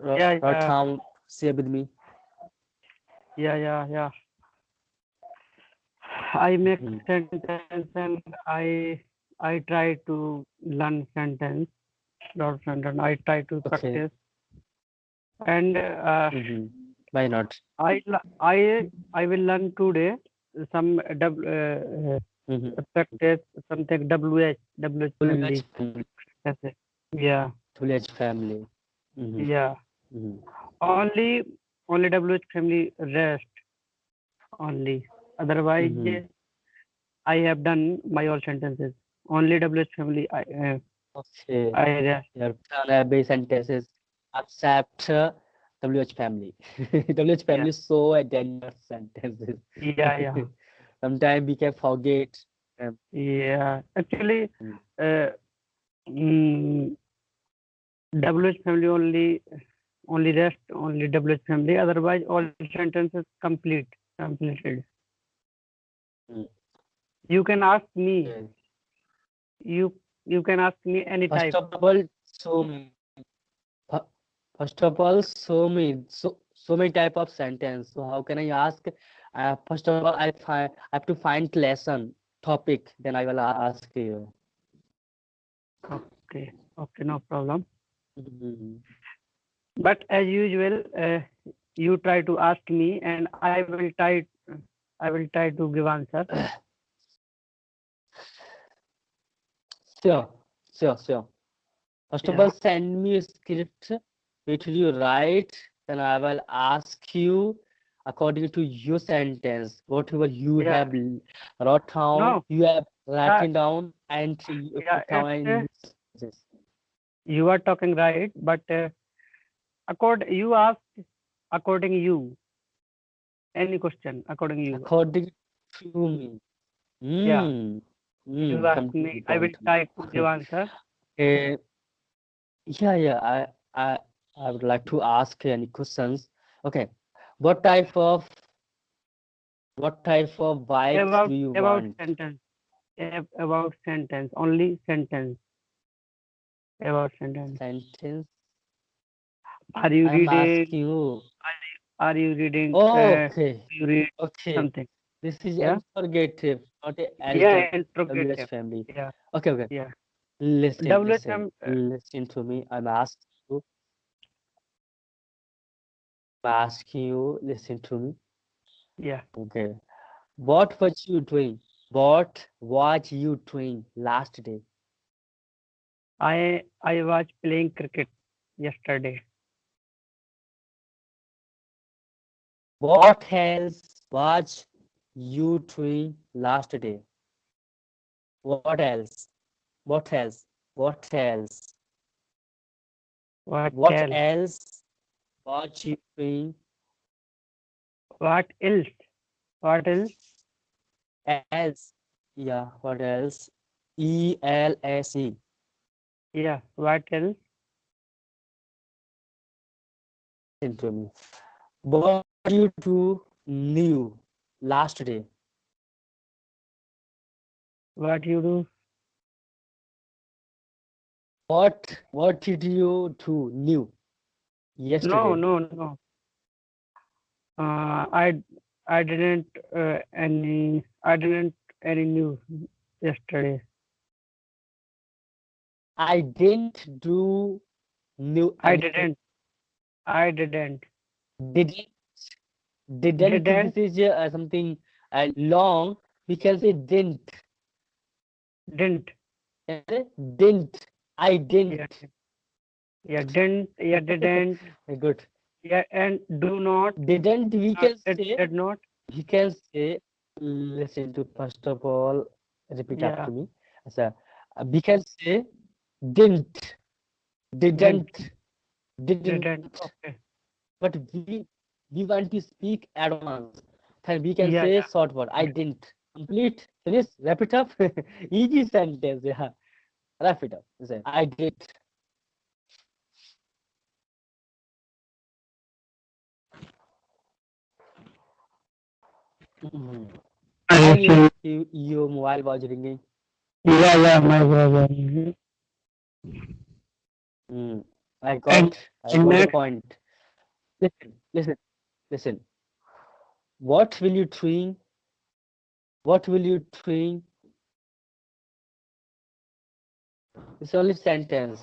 write yeah, down, share with me. yeah. I make Mhm. sentence and I try to learn sentence, dot sentence. I try to Okay. practice, and Why not? I will learn today some Mm-hmm. practice something WH Village family. family. That's it. Yeah, Village family. Mm-hmm. yeah. Mm-hmm. Only WH family rest only. Otherwise, Mm-hmm. I have done my all sentences. Only WH family Okay. I rest. Your every sentences except WH family. WH Yeah, family is so dangerous sentences. yeah. Sometimes we can forget. Um, Yeah, actually, mm, uh, mm, WH family only rest only WH family. Otherwise, all sentences completed. mm, You can ask me. okay. You you can ask me any First type. of all, so many. fir- First of all, so many type of sentence. So how can I ask? First of all, I have to find lesson topic. Then I will ask you. Okay, no problem. Mhm. But as usual, you try to ask me, and I will try to give answer. Sure, sure. First of all, Yeah, send me a script which you write, then I will ask you according to your sentence, whatever you yeah. have wrote down, No, you have yeah, written down, and you yeah. put down in your sentences. You are talking right, but you ask according you any question according you. According to me. Yeah, you ask Come to me. the I will point try now. to give answer. Eh, yeah, I, I would like to ask any questions. Okay, what type of bikes do you About want? sentence. About sentence. Only sentence. About sentence. Sentence. Are you I'm reading? asking you. Are you reading? Okay, You read okay. something? This is Yeah. interrogative, not a Yeah. LWH Interrogative. family. Yeah. Okay. Yeah. Listen. WHM. Listen to me. I'm asking you, listen to me. Yeah. Okay. What was you doing? What was you doing last day? I was playing cricket yesterday. What else was you doing last day? What else? What else? What else? What What else? else was you doing What else? What else? else? Yeah, what else? ELSE. Yeah. What else? Listen to me. What you do new last day? What you do? What did you do new No. yesterday? No. No. Uh, I I didn't I didn't any news yesterday. I didn't do new I anything. didn't. I didn't. Didn't Didn't. this is something long. We can say didn't. Didn't. Didn't. I Yeah. didn't. Yeah. Didn't. Yeah. Didn't. Good. Yeah. And do not. Didn't we can say Did not. we can say listen to first of all repeat Yeah. after me. So we can say didn't, Didn't. didn't, Didn't. didn't. Okay. But we want to speak advance. Then we can Yeah. say Yeah. short word. I Yeah. didn't. Complete. Finish. Wrap it up. Easy sentence. Yeah. Wrap it up. Say, I did. Mhm. Why your mobile was ringing? Yeah. Yeah. My brother. Mm. I And got the next, point. Listen. What will you drink? What will you drink? It's only sentence.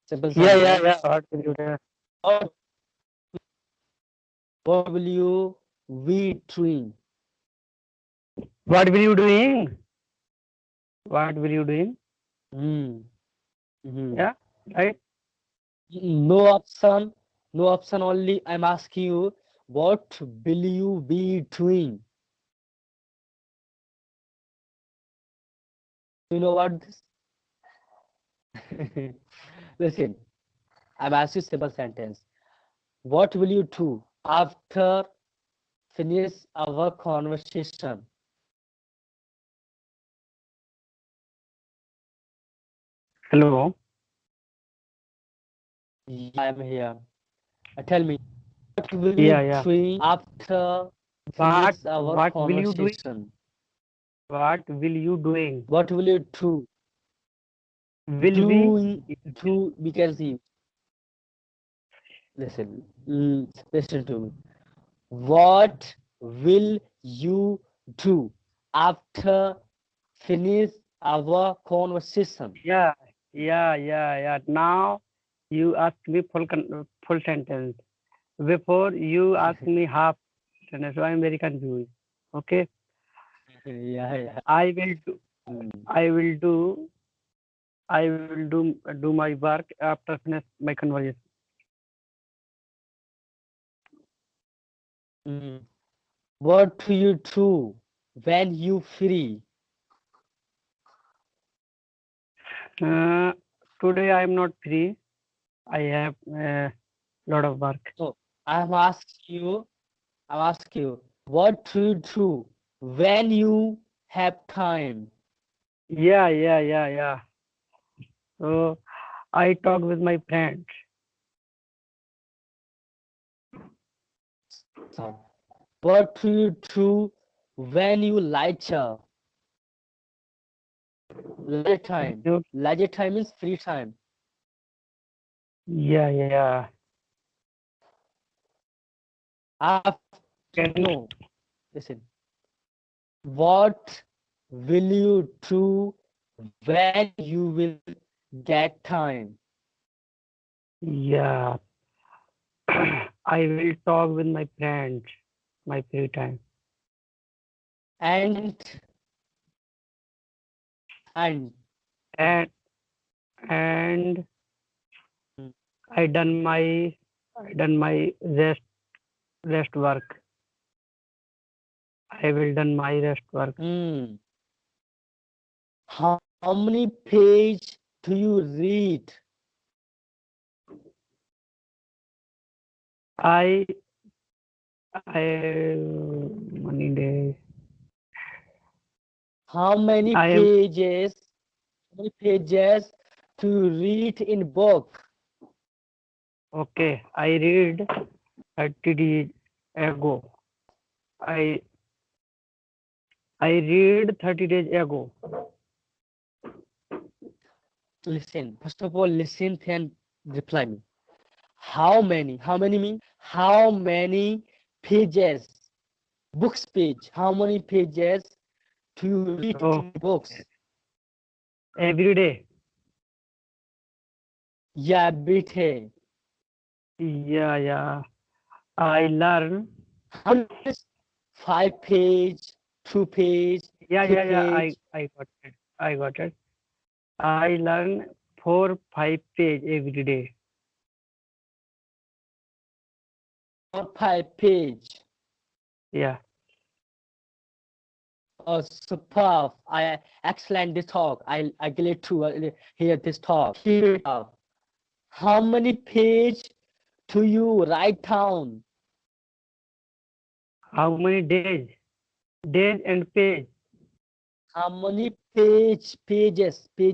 Simple yeah, sentence. What will you do? What, what will you we drink? What will you doing? What will you doing? Hmm. Hmm. Yeah, right. No option. No option only. I'm asking you, what will you be doing? You know what this? Listen, I'm asking you simple sentence. What will you do after finish our conversation? Hello. Yeah, I'm here. Tell me, what will you Yeah. doing after What finish our What will you doing? conversation? What will you doing? What will you do? Will be. Do because you listen to me. What will you do after finish our conversation? Yeah. Now you ask me full sentence. Before you ask me half sentence, so I'm very confused. Okay, Yeah. I will do. Mm. I will do. I will do my work after finish my conversation. Mm. What do you do when you free? Uh, Today I am not free. I have a lot of work. So I'm asking you, what do you do when you have time? Yeah. So I talk with my friends. So what do you do when you leisure? Leisure time. You- Leisure time is free time. Yeah. After, Can no, listen. What will you do when you will get time? yeah. I will talk with my friends. My free time. And and And and mm, I done my rest work. I will done my rest work. mm, how many page do you read? I I Money day. How many I am pages? How many pages do you read in book? okay. I read 30 days ago. I I read 30 days ago. Listen. First of all, listen and reply me. How many? How many mean? How many pages? Books page. How many pages do you read So in books? every day. Yeah, every Yeah. I learn. How many? Five page, two page, three Yeah. page. I got it. I learn 4-5 page every day. Or five page. Yeah. Oh, superb. I excellent this talk. I glad to hear this talk. Keep it up. How many page do you write down? How many days? Days and page. How many pages do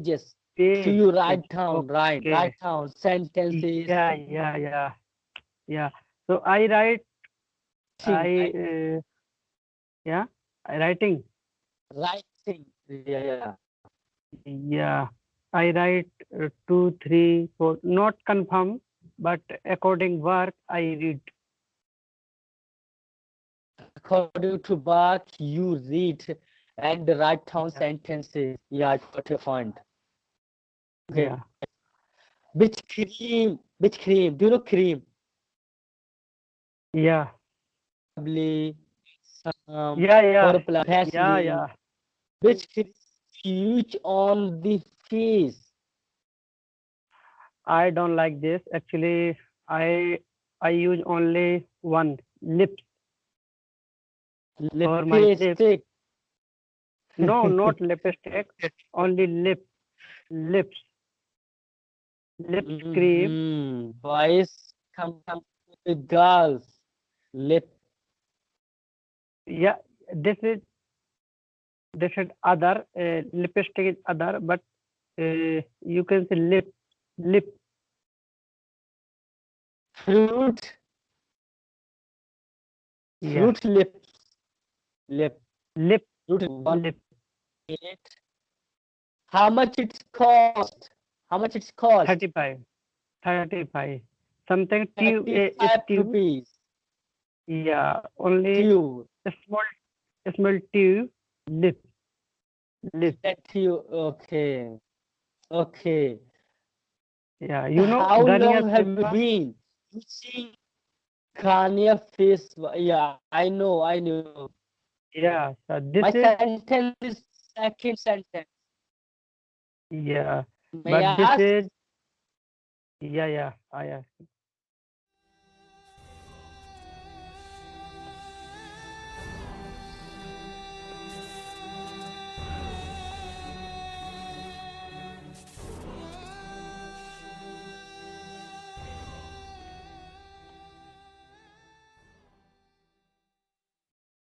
Page. you Page. write down? Write Okay. down sentences. Yeah. So I write. Thing, I right? Yeah. I writing. Writing. Yeah. Yeah. I write 2, 3, 4. Not confirm, but according work I read. According to work, you read and write down Yeah. sentences. Yeah, I got your point. Okay. Yeah. Which cream? Which cream? Do you know cream? Yeah. Probably some Yeah. Yeah. or Yeah. Vaseline. Yeah. Which cream use on the face? I don't like this. Actually, I use only one lips for my lips. Lipstick. No, not lipstick. Only lips, lips cream. Boys come with girls. Lip. Yeah, this is other. Lipstick is other, but you can say lip. Fruit. Yeah, Fruit lips. Lip. lip, Fruit 1 lip. minute. How much it's cost? How much it's cost? 35, 35. Something tube is 35 tube. rupees. Yeah, only Tube. a small tube. Lip. That you okay. Okay. Yeah, you know How Garnier long have face you wash. been using Garnier face? Yeah, I know. Yeah, so this My is sentence is second sentence. yeah, May but I this ask? is yeah. I ask.